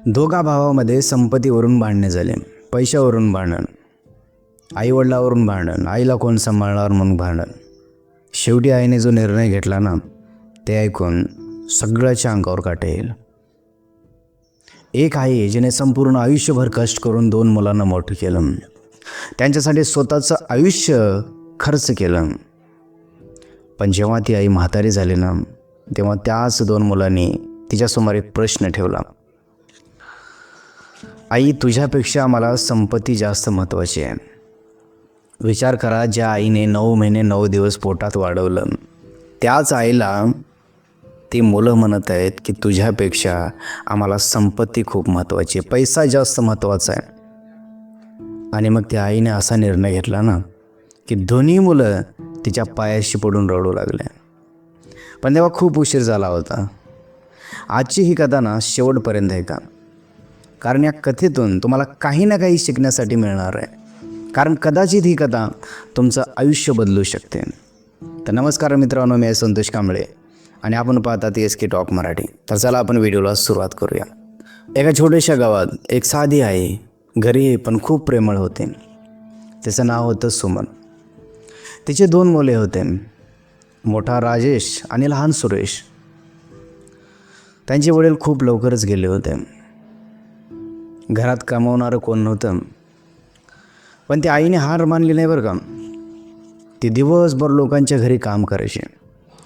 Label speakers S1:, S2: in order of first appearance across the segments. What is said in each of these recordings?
S1: दोघा भावामध्ये संपत्तीवरून भांडणे झाले, पैशावरून भांडण, आईवडिलावरून भांडण, आईला कोण सांभाळणार म्हणून भांडण. शेवटी आईने जो निर्णय घेतला ना, ते ऐकून सगळ्याच्या अंगावर काटा येईल. एक आई जिने संपूर्ण आयुष्यभर कष्ट करून 2 मुलांना मोठं केलं, त्यांच्यासाठी स्वतःचं आयुष्य खर्च केलं. पण जेव्हा ती आई म्हातारी झाली ना, तेव्हा त्याच 2 मुलांनी तिच्यासमोर एक प्रश्न ठेवला. आई, तुझ्यापेक्षा मला संपत्ती जास्त महत्त्वाची आहे. विचार करा, ज्या आईने 9 महिने 9 दिवस पोटात वाढवलं, त्याच आईला ती मुलं म्हणत आहेत की तुझ्यापेक्षा आम्हाला संपत्ती खूप महत्त्वाची आहे, पैसा जास्त महत्त्वाचा आहे. आणि मग त्या आईने असा निर्णय घेतला ना की दोन्ही मुलं तिच्या पायाशी पडून रडू लागले. पण तेव्हा खूप उशीर झाला होता. आजची ही कथा ना शेवटपर्यंत आहे का, कारण या कथेतून तुम्हाला काही ना काही शिकण्यासाठी मिळणार आहे. कारण कदाचित ही कथा तुमचं आयुष्य बदलू शकते. तर नमस्कार मित्रांनो, मी संतोष कांबळे आणि आपण पाहतात SK टॉक मराठी. तर चला आपण व्हिडिओला सुरुवात करूया. एका छोट्याशा गावात एक साधी आई, गरीब पण खूप प्रेमळ होते. तिचं नाव होतं सुमन. तिचे 2 मुले होते, मोठा राजेश आणि लहान सुरेश. त्यांचे वडील खूप लवकरच गेले होते. घरात कमावणारं कोण नव्हतं. पण त्या आईने हार मानली नाही बरं का. ती दिवसभर लोकांच्या घरी काम करायचे,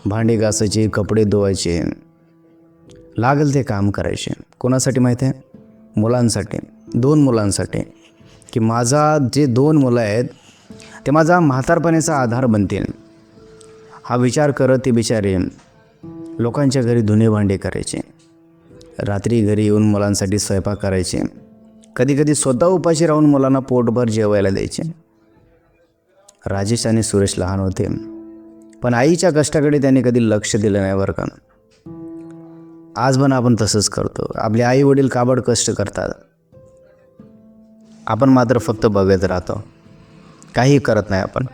S1: भांडी घासायचे, कपडे धुवायचे, लागेल ते काम करायचे. कोणासाठी माहीत आहे? मुलांसाठी, 2 मुलांसाठी. की माझा जे 2 मुलं आहेत ते माझा म्हातारपणाचा आधार बनतील, हा विचार करत ते बिचारे लोकांच्या घरी धुणे भांडे करायचे, रात्री घरी येऊन मुलांसाठी स्वयंपाक करायचे, कधी कधी स्वतः उपाशी राहून मुलांना पोटभर जेवायला द्यायचे. राजेश आणि सुरेश लहान होते, पण आईच्या कष्टाकडे त्यांनी कधी लक्ष दिलं नाही बरं का. आज पण आपण तसंच करतो. आपले आई वडील काबड कष्ट करतात, आपण मात्र फक्त बघत राहतो, काही करत नाही आपण.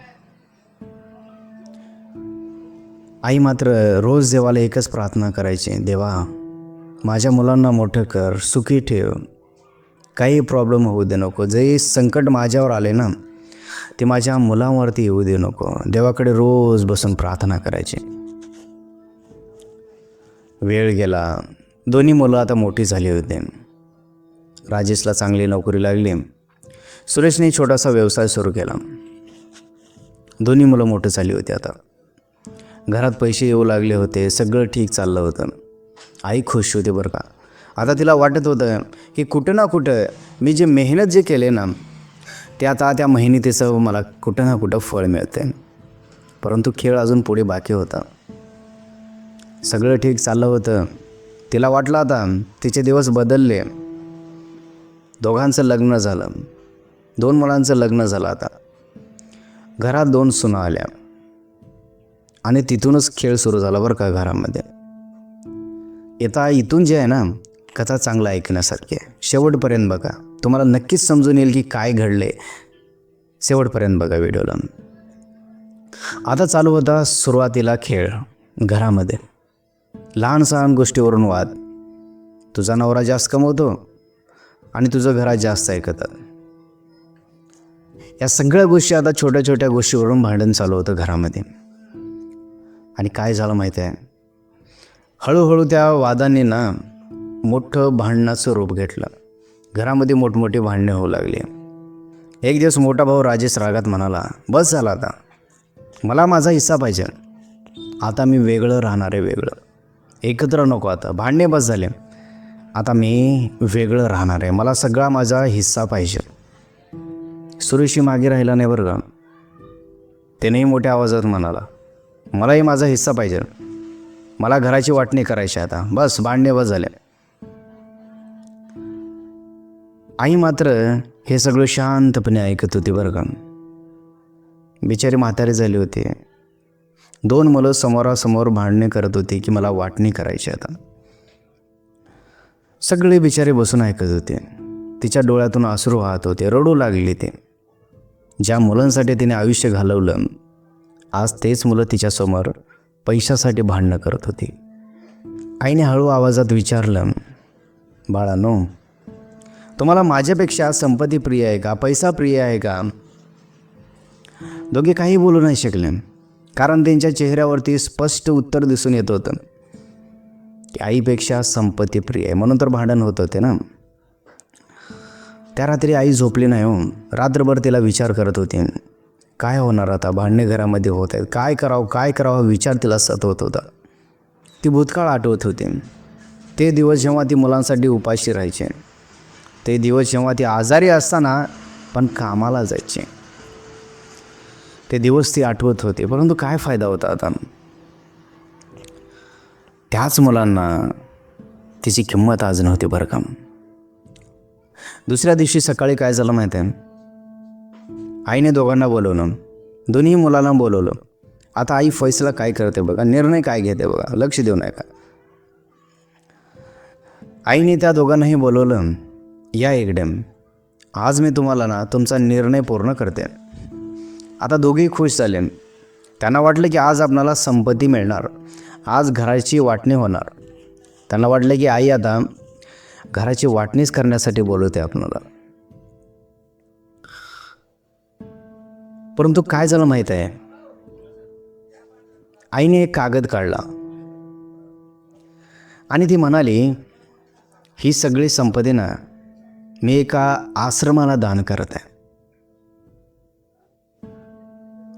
S1: आई मात्र रोज देवाला एकच प्रार्थना करायची, देवा माझ्या मुलांना मोठं कर, सुखी ठेव, काही प्रॉब्लेम होऊ दे नको. जे संकट माझ्यावर आले ना, ते माझ्या मुलांवरती येऊ दे नको. देवाकडे रोज बसून प्रार्थना करायची. वेळ गेला. दोन्ही मुलं आता मोठी झाली होते. राजेशला चांगली नोकरी लागली. सुरेशने छोटासा व्यवसाय सुरू केला. दोन्ही मुलं मोठी झाली होती. आता घरात पैसे येऊ लागले होते, सगळं ठीक चाललं होतं. आई खुश होती बरं का. आता तिला वाटत होतं की कुठं ना कुठं मी जे मेहनत जे केले ना, ते आता त्या मेहनतीचं मला कुठं ना कुठं फळ मिळते. परंतु खेळ अजून पुढे बाकी होता. सगळं ठीक चाललं होतं. तिला वाटलं आता तिचे दिवस बदलले. दोघांचं लग्न झालं, 2 मुलांचं लग्न झालं. आता घरात 2 सुना आल्या आणि तिथूनच खेळ सुरू झाला बरं का घरामध्ये. इथून जे आहे ना, कथा चांगला ऐकण्यासारखी आहे. शेवटपर्यंत बघा, तुम्हाला नक्कीच समजून येईल की काय घडले. शेवटपर्यंत बघा व्हिडिओला. आता चालू होता सुरुवातीला खेळ घरामध्ये. लहान सहान गोष्टीवरून वाद. तुझा नवरा जास्त कमवतो आणि तुझं घरात जास्त ऐकतात. या सगळ्या गोष्टी आता छोट्या छोट्या गोष्टीवरून भांडण चालू होतं घरामध्ये. आणि काय झालं माहिती आहे, हळूहळू त्या वादांनी ना मोठं भांडणाचं रूप घेतलं. घरामध्ये मोठमोठी भांडणे होऊ लागली. एक दिवस मोठा भाऊ राजेश रागात म्हणाला, बस झाला आता, मला माझा हिस्सा पाहिजे. आता मी वेगळं राहणार आहे, वेगळं, एकत्र नको. आता भांडणे बस झाले, आता मी वेगळं राहणार आहे, मला सगळा माझा हिस्सा पाहिजे. सुरेशही मागे राहिला नाही बरं का. त्यानेही मोठ्या आवाजात म्हणाला, मलाही माझा हिस्सा पाहिजे, मला घराची वाटणी करायची, आता बस भांडणे बस झाले. आई मात्र हे सगळं शांतपणे ऐकत होती बरं का. बिचारी म्हातारी झाली होती. 2 मुलं समोरासमोर भांडणे करत होती की मला वाटणी करायची. आता सगळे बिचारे बसून ऐकत होते. तिच्या डोळ्यातून अश्रू वाहत होते, रडू लागली. ते ज्या मुलांसाठी तिने आयुष्य घालवलं, आज तेच मुलं तिच्यासमोर पैशासाठी भांडणं करत होती. आईने हळू आवाजात विचारलं, बाळानो तुम्हाला माझ्यापेक्षा संपत्ती प्रिय आहे का, पैसा प्रिय आहे का? दोघे काही बोलू नाही शकले, कारण त्यांच्या चेहऱ्यावरती स्पष्ट उत्तर दिसून येत होतं की आईपेक्षा संपत्ती प्रिय आहे. म्हणून तर भांडण होत होते ना. त्या रात्री आई झोपली नाही हो. रात्रभर तिला विचार करत होती, काय होणार आता, भांडणे घरामध्ये होत आहेत, काय करावं विचार तिला सतवत होता. ती भूतकाळ आठवत होती, ते दिवस जेव्हा ती मुलांसाठी उपाशी राहायचे, ते दिवस जेव्हा ती आजारी असताना पण कामाला जायचे, ते दिवस ती आठवत होते. परंतु काय फायदा होता आता? त्याच मुलांना तिची किंमत आज नव्हती बरं का. दुसऱ्या दिवशी सकाळी काय झालं माहिती आहे? आईने दोघांना बोलवलं, दोन्ही मुलांना बोलवलं. आता आई फैसला काय करते बघा, निर्णय काय घेते बघा, लक्ष देऊ नका. आईने त्या दोघांनाही बोलवलं, या इकडे, आज मी तुम्हाला ना तुमचा निर्णय पूर्ण करते. आता दोघेही खुश झाले. त्यांना वाटलं की आज आपणाला संपत्ती मिळणार, आज घराची वाटणी होणार. त्यांना वाटलं की आई आता घराची वाटणीच करण्यासाठी बोलवते आपणाला. परंतु काय झालं माहीत आहे? आईने एक कागद काढला आणि ती म्हणाली, ही सगळी संपत्ती ना मी एका आश्रमाला दान करत आहे.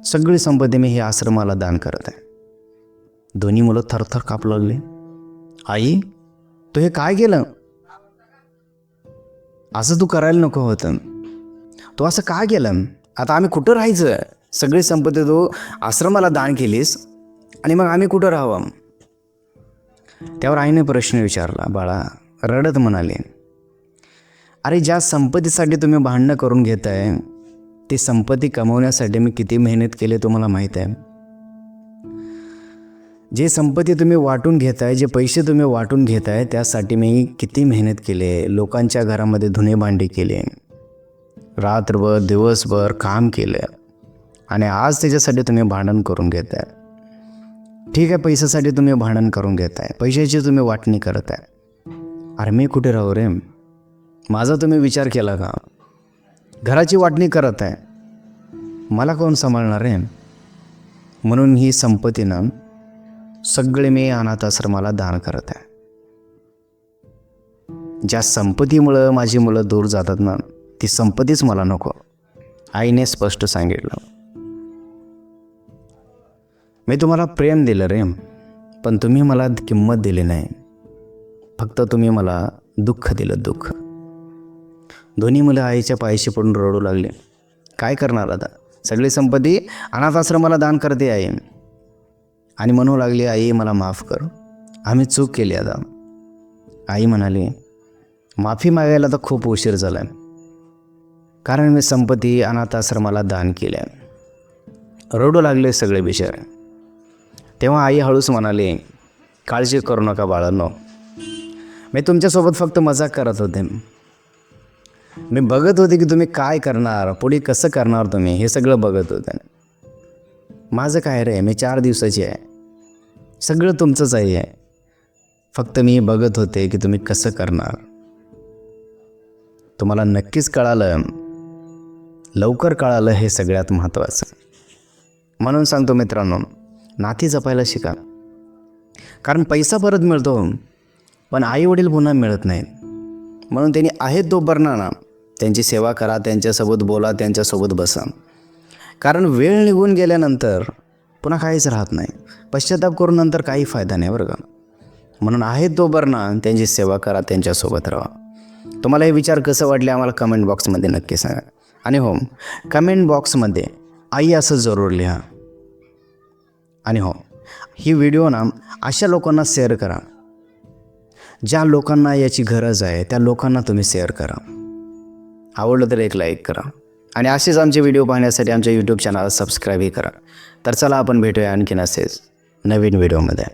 S1: सगळी संपत्ती मी ही आश्रमाला दान करत आहे. दोन्ही मुलं थरथर कापू लागले. आई, तू हे काय केलं? असं तू करायला नको होतं. तू असं का केलं? आता आम्ही कुठं राहायचं? सगळी संपत्ती तू आश्रमाला दान केलीस आणि मग आम्ही कुठं राहावं? त्यावर आईने प्रश्न विचारला. बाळा रडत म्हणाले, अरे ज्या संपत्तीसाठी तुम्ही भांडणं करून घेताय, ती संपत्ती कमवण्यासाठी मी किती मेहनत केली तुम्हाला माहीत आहे? जे संपत्ती तुम्ही वाटून घेताय, जे पैसे तुम्ही वाटून घेताय, त्यासाठी मी किती मेहनत केले. लोकांच्या घरामध्ये धुणे भांडी केले, रात्रभर दिवसभर काम केलं आणि आज त्याच्यासाठी तुम्ही भांडण करून घेताय. ठीक आहे, पैशासाठी तुम्ही भांडण करून घेताय, पैशाची तुम्ही वाटणी करत आहे. अरे मी कुठे राहू रे? माझा तुम्ही विचार केला का? घराची वाटणी करत आहे, मला कोण सांभाळणार आहे? म्हणून ही संपत्ती ना सगळे मी अनाथ आश्रमाला दान करत आहे. ज्या संपत्तीमुळं माझी मुलं दूर जातात ना, ती संपत्तीच मला नको. आईने स्पष्ट सांगितलं, मी तुम्हाला प्रेम दिलं रे, पण तुम्ही मला किंमत दिली नाही. फक्त तुम्ही मला दुःख दिलं, दुःख. दोन्ही मुलं आईच्या पायाशी पडून रडू लागले. काय करणार आता? सगळी संपत्ती अनाथ आश्रमाला दान करते आई. आणि म्हणू लागली, आई मला माफ कर, आम्ही चूक केली. आता आई म्हणाली, माफी मागायला तर खूप उशीर झाला आहे, कारण मी संपत्ती अनाथ आश्रमाला दान केल्या. रडू लागले सगळे बिचारे. तेव्हा आई हळूच म्हणाली, काळजी करू नका बाळांनो, मी तुमच्यासोबत फक्त मजाक करत होते. मी बघत होते की तुम्ही काय करणार, पुढे कसं करणार तुम्ही, हे सगळं बघत होते. माझं काय रे, मी 4 दिवसाची आहे, सगळं तुमचंच आहे. फक्त मी बघत होते की तुम्ही कसं करणार. तुम्हाला नक्कीच कळालं, लवकर कळालं, हे सगळ्यात महत्त्वाचं. म्हणून सांगतो मित्रांनो, नाती जपायला शिका. कारण पैसा परत मिळतो, पण आईवडील पुन्हा मिळत नाहीत. म्हणून त्यांनी आहेत तोपर्यंत ना त्यांची सेवा करा, त्यांच्यासोबत बोला, त्यांच्यासोबत बसा. कारण वेळ निघून गेल्यानंतर पुन्हा काहीच राहत नाही. पश्चाताप करून नंतर काही फायदा नाही बरं का. म्हणून आहेत तोपर्यंत त्यांची सेवा करा, त्यांच्यासोबत राहा. तुम्हाला हे विचार कसं वाटले आम्हाला कमेंट बॉक्समध्ये नक्की सांगा. आणि हो, कमेंट बॉक्समध्ये आई असं जरूर लिहा. आणि हो, ही व्हिडिओ ना अशा लोकांना शेअर करा, ज्या लोकांना याची गरज आहे, त्या लोकांना तुम्ही शेअर करा. आवडलं तर एक लाईक करा आणि असेच आमचे व्हिडिओ पाहण्यासाठी आमच्या यूट्यूब चॅनलला सबस्क्राईबही करा. तर चला आपण भेटूया आणखीन असेच नवीन व्हिडिओमध्ये.